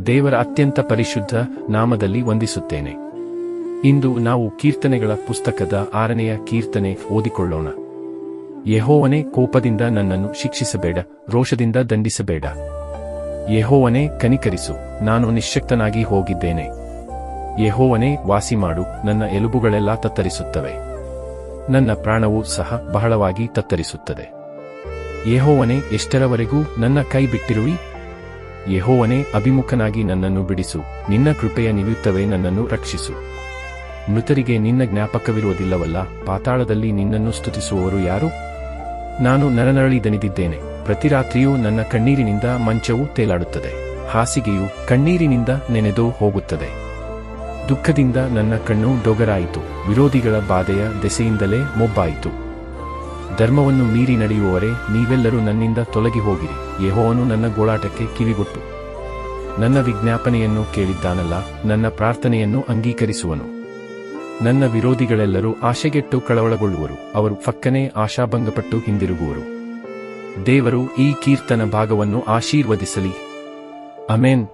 ದೇವರ ಅತ್ಯಂತ ಪರಿಶುದ್ಧ ನಾಮದಲ್ಲಿ ವಂದಿಸುತ್ತೇನೆ. ಇಂದು ನಾವು ಕೀರ್ತನೆಗಳ ಪುಸ್ತಕದ 6ನೆಯ ಕೀರ್ತನೆ ಓದಿಕೊಳ್ಳೋಣ. ಯೆಹೋವನೇ, ಕೋಪದಿಂದ ನನ್ನನ್ನು ಶಿಕ್ಷಿಸಬೇಡ, ರೋಷದಿಂದ ದಂಡಿಸಬೇಡ. ಯೆಹೋವನೇ, ಕನಿಕರಿಸು, ನಾನು ನಿಶ್ಶಕ್ತನಾಗಿ ಹೋಗಿದ್ದೇನೆ. ಯೆಹೋವನೇ, ವಾಸಿಮಾಡು, ನನ್ನ ಎಲುಬುಗಳೆಲ್ಲ ತತ್ತರಿಸುತ್ತವೆ, ನನ್ನ ಪ್ರಾಣವೂ ಸಹ ಬಹಳವಾಗಿ ತತ್ತರಿಸುತ್ತದೆ. ಯೆಹೋವನೇ, ಎಷ್ಟರವರೆಗೂ ನನ್ನ ಕೈ ಬಿಟ್ಟಿರುವಿ? ಯೆಹೋವನೇ, ಅಭಿಮುಖನಾಗಿ ನನ್ನನ್ನು ಬಿಡಿಸು, ನಿನ್ನ ಕೃಪೆಯ ನಿಮಿತ್ತವೇ ನನ್ನನ್ನು ರಕ್ಷಿಸು. ಮೃತರಿಗೆ ನಿನ್ನ ಜ್ಞಾಪಕವಿರುವುದಿಲ್ಲವಲ್ಲ, ಪಾತಾಳದಲ್ಲಿ ನಿನ್ನನ್ನು ಸ್ತುತಿಸುವವರು ಯಾರು? ನಾನು ನರನರಳಿ ದಣಿದಿದ್ದೇನೆ, ಪ್ರತಿರಾತ್ರಿಯೂ ನನ್ನ ಕಣ್ಣೀರಿನಿಂದ ಮಂಚವು ತೇಲಾಡುತ್ತದೆ, ಹಾಸಿಗೆಯು ಕಣ್ಣೀರಿನಿಂದ ನೆನೆದು ಹೋಗುತ್ತದೆ. ದುಃಖದಿಂದ ನನ್ನ ಕಣ್ಣು ಡೊಗರಾಯಿತು, ವಿರೋಧಿಗಳ ಬಾಧೆಯ ದೆಸೆಯಿಂದಲೇ ಮೊಬ್ಬಾಯಿತು. ಧರ್ಮವನ್ನು ಮೀರಿ ನಡೆಯುವವರೇ, ನೀವೆಲ್ಲರೂ ನನ್ನಿಂದ ತೊಲಗಿ ಹೋಗಿರಿ. ಯೆಹೋವನು ನನ್ನ ಗೋಳಾಟಕ್ಕೆ ಕಿವಿಗೊಟ್ಟು ನನ್ನ ವಿಜ್ಞಾಪನೆಯನ್ನು ಕೇಳಿದ್ದಾನಲ್ಲ, ನನ್ನ ಪ್ರಾರ್ಥನೆಯನ್ನು ಅಂಗೀಕರಿಸುವನು. ನನ್ನ ವಿರೋಧಿಗಳೆಲ್ಲರೂ ಆಶೆಗೆಟ್ಟು ಕಳವಳಗೊಳ್ಳುವರು, ಅವರು ಫಕ್ಕನೆ ಆಶಾಭಂಗಪಟ್ಟು ಹಿಂದಿರುಗುವರು. ದೇವರು ಈ ಕೀರ್ತನ ಭಾಗವನ್ನು ಆಶೀರ್ವದಿಸಲಿ. ಆಮೆನ್.